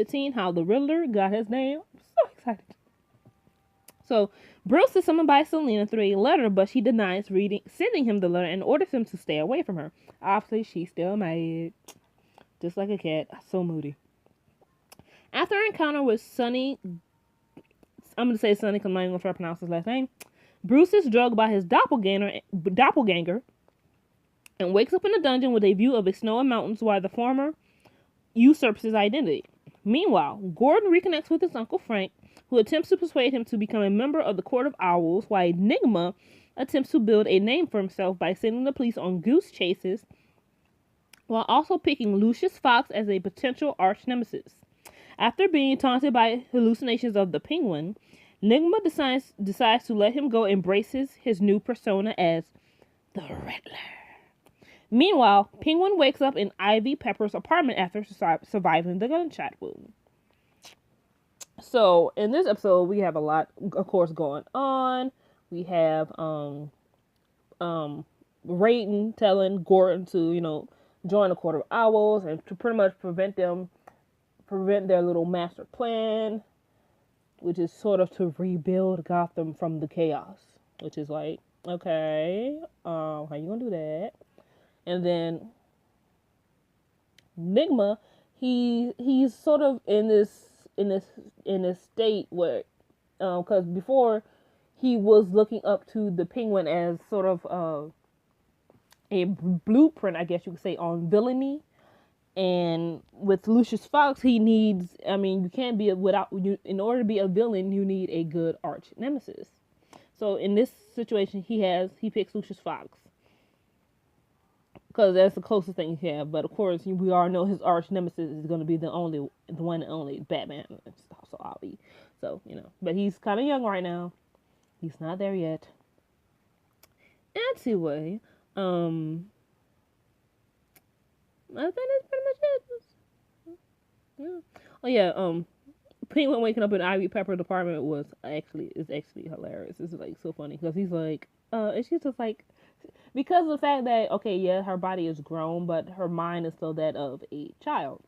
15, how the Riddler got his name. I'm so excited. So Bruce is summoned by Selena through a letter, but she denies sending him the letter and orders him to stay away from her. Obviously, she's still mad, just like a cat. So moody. After an encounter with Sonny, I'm going to say Sonny because I'm not even going to try to pronounce his last name. Bruce is drugged by his doppelganger and wakes up in a dungeon with a view of a snowy mountains while the former usurps his identity. Meanwhile, Gordon reconnects with his uncle Frank, who attempts to persuade him to become a member of the Court of Owls, while Nygma attempts to build a name for himself by sending the police on goose chases, while also picking Lucius Fox as a potential arch nemesis. After being taunted by hallucinations of the Penguin, Nygma decides to let him go and embraces his new persona as the Riddler. Meanwhile, Penguin wakes up in Ivy Pepper's apartment after surviving the gunshot wound. So, in this episode, we have a lot, of course, going on. We have Raiden telling Gordon to, join the Court of Owls and to pretty much prevent their little master plan, which is sort of to rebuild Gotham from the chaos. Which is like, okay, how you gonna do that? And then Nygma, he's sort of in this state where, because before he was looking up to the Penguin as sort of a blueprint, I guess you could say, on villainy. And with Lucius Fox, he needs, you can't be in order to be a villain, you need a good arch nemesis. So in this situation, he picks Lucius Fox, because that's the closest thing he has. But of course, we all know his arch nemesis is going to be the one and only Batman. So obvious. So, but he's kind of young right now. He's not there yet. Anyway, I think that's pretty much it. Yeah. Oh yeah. Penguin waking up in Ivy Pepper's apartment is actually hilarious. It's like so funny because he's like, and she's just like, because of the fact that, okay, yeah, her body is grown, but her mind is still that of a child.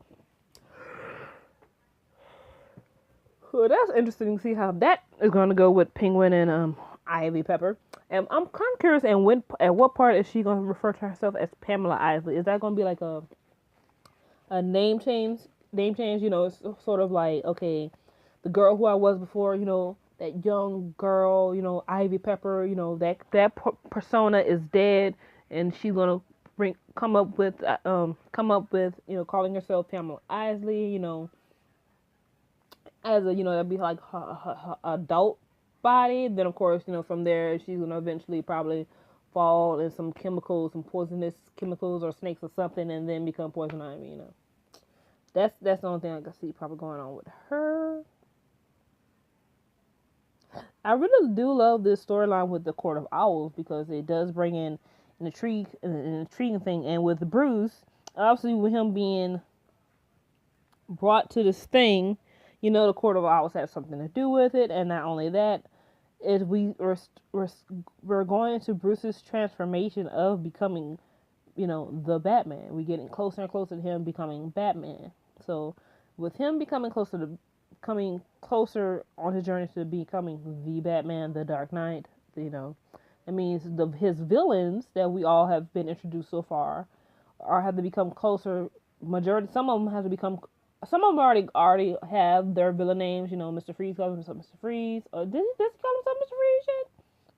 So that's interesting to see how that is going to go with Penguin and Ivy Pepper. And I'm kind of curious, at what part is she going to refer to herself as Pamela Isley? Is that going to be like a name change? It's sort of like, okay, the girl who I was before, that young girl, Ivy Pepper, that persona is dead, and she's gonna come up with, calling herself Pamela Isley, as a, that'd be like her adult body. Then of course, from there she's gonna eventually probably fall in some poisonous chemicals or snakes or something, and then become Poison Ivy. That's the only thing I can see probably going on with her. I really do love this storyline with the Court of Owls because it does bring in an intriguing thing. And with Bruce, obviously with him being brought to this thing, the Court of Owls has something to do with it. And not only that, is we're going into Bruce's transformation of becoming, the Batman. We're getting closer and closer to him becoming Batman. So with him coming closer on his journey to becoming the Batman, the Dark Knight, it means his villains that we all have been introduced so far have to become closer. Some of them already have their villain names. Mr. Freeze calls himself Mr. Freeze. Or did he call himself Mr. Freeze yet?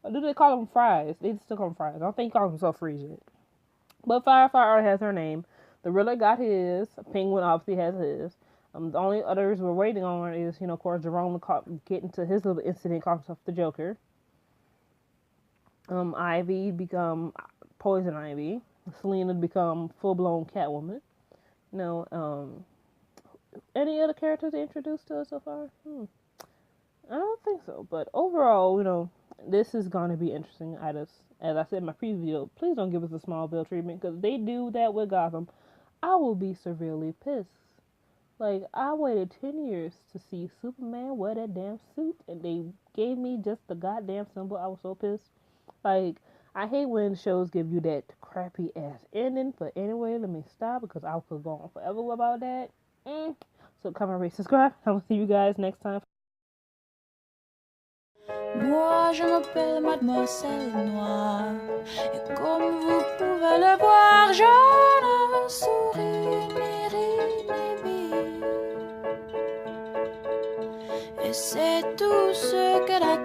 Or do they call him Fries? They still call him Fries. I don't think he calls himself Freeze yet. But Firefly already has her name. The Riddler got his. Penguin obviously has his. The only others we're waiting on is, of course, Jerome getting to his little incident, calling himself the Joker. Ivy become Poison Ivy. Selena become full-blown Catwoman. Any other characters introduced to us so far? I don't think so. But overall, this is going to be interesting. As I said in my preview, please don't give us a Smallville treatment, because if they do that with Gotham, I will be severely pissed. Like, I waited 10 years to see Superman wear that damn suit, and they gave me just the goddamn symbol. I was so pissed. Like, I hate when shows give you that crappy ass ending, but anyway, let me stop, because I could go on forever about that. So So comment, rate, subscribe. I will see you guys next time. Moi je m'appelle Mademoiselle Noire, et comme vous pouvez le voir, je ne souris ni ris ni vis. Et c'est tout ce que la